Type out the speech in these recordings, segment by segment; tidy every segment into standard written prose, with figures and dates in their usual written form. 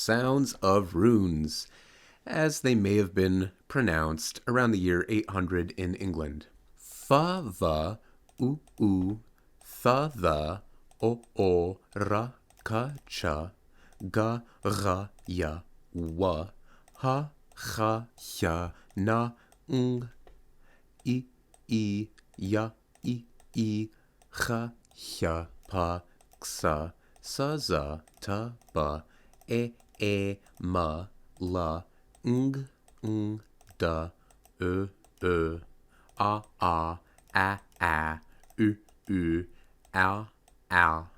Sounds of runes, as they may have been pronounced around the year 800 in England. Fa, va, u, tha, the, o, ra, ka, cha, ga, ra, ya, wa, ha, ha, ya, na, ng, i, ya, i, cha, hya, pa, xa, sa, za, ta, ba, ma, la, ng, da, a, u, al,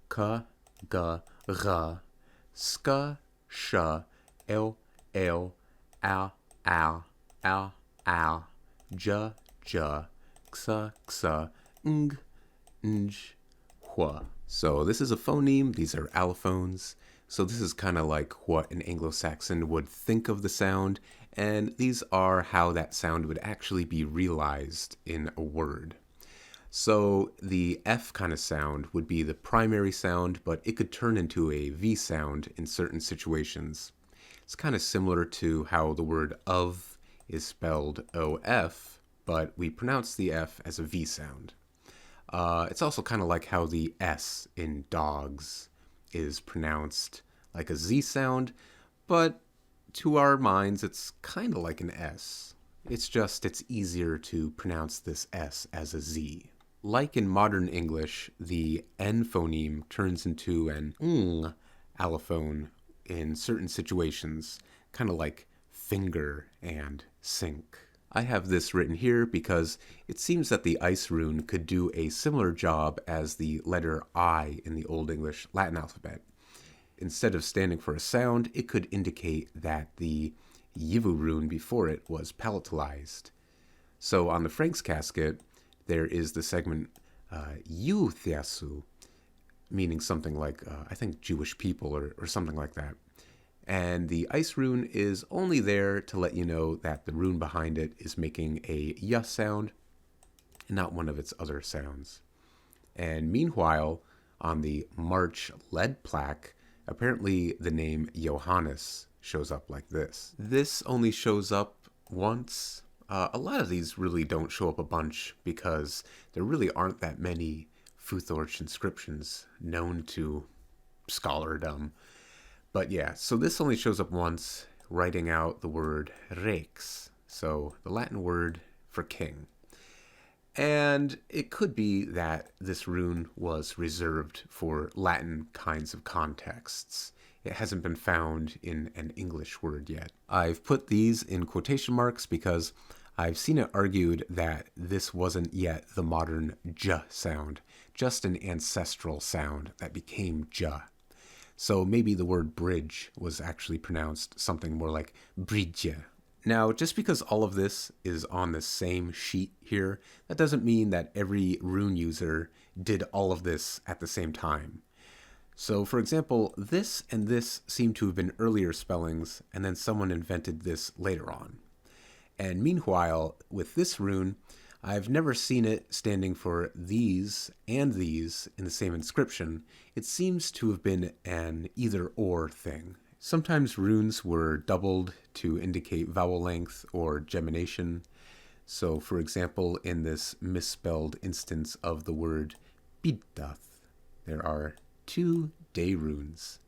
ka, ga, ra, ska, sha, el, al, ja, xa, ng, hua. So this is a phoneme, these are allophones. So this is kind of like what an Anglo-Saxon would think of the sound, and these are how that sound would actually be realized in a word. So the F kind of sound would be the primary sound, but it could turn into a V sound in certain situations. It's kind of similar to how the word of is spelled OF, but we pronounce the F as a V sound. It's also kind of like how the S in dogs is pronounced like a Z sound, but to our minds it's kind of like an S. It's easier to pronounce this S as a Z. Like in modern English, the N phoneme turns into an ng allophone in certain situations, kind of like finger and sink. I have this written here because it seems that the ice rune could do a similar job as the letter I in the Old English Latin alphabet. Instead of standing for a sound, it could indicate that the yivu rune before it was palatalized. So on the Frank's casket, there is the segment Yu Thiasu, meaning something like, I think, Jewish people or something like that. And the ice rune is only there to let you know that the rune behind it is making a ya sound and not one of its other sounds. And meanwhile, on the March lead plaque, apparently the name Johannes shows up like this. This only shows up once. A lot of these really don't show up a bunch because there really aren't that many Futhorc inscriptions known to scholardom. But yeah, so this only shows up once, writing out the word rex, so the Latin word for king. And it could be that this rune was reserved for Latin kinds of contexts. It hasn't been found in an English word yet. I've put these in quotation marks because I've seen it argued that this wasn't yet the modern j sound, just an ancestral sound that became j. So maybe the word bridge was actually pronounced something more like bridge. Now, just because all of this is on the same sheet here, that doesn't mean that every rune user did all of this at the same time. So, for example, this and this seem to have been earlier spellings, and then someone invented this later on. And meanwhile, with this rune, I've never seen it standing for these and these in the same inscription. It seems to have been an either-or thing. Sometimes runes were doubled to indicate vowel length or gemination. So, for example, in this misspelled instance of the word biddath, there are two day runes.